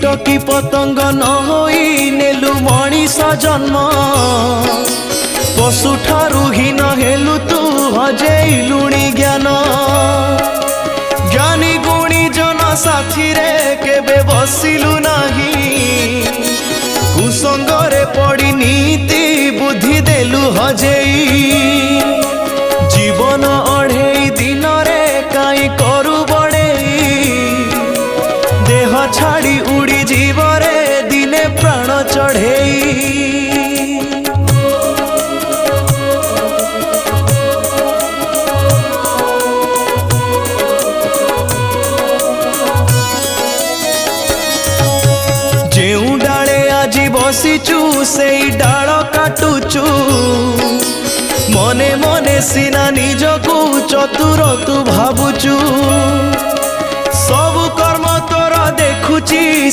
कीट की पतंग न होई नेलु मणिष जन्म पशु ठारू हीन हेलु तू हजेलुणी ज्ञान ज्ञानी गुणी जन साथी रे केबे बसिलु नाही कुसंगरे पड़ी नीति बुद्धि देलु हजेई जीवन अढ़ेई दिन रे काई करू देह छाड़ी उड़ी जीवरे दिने प्राण चढ़ेई जेउ डाले आजी बसीचु से डाल काटुचु मने मने सीना निजकू चतुर तू भावुचु सब कर्म तोर देखुची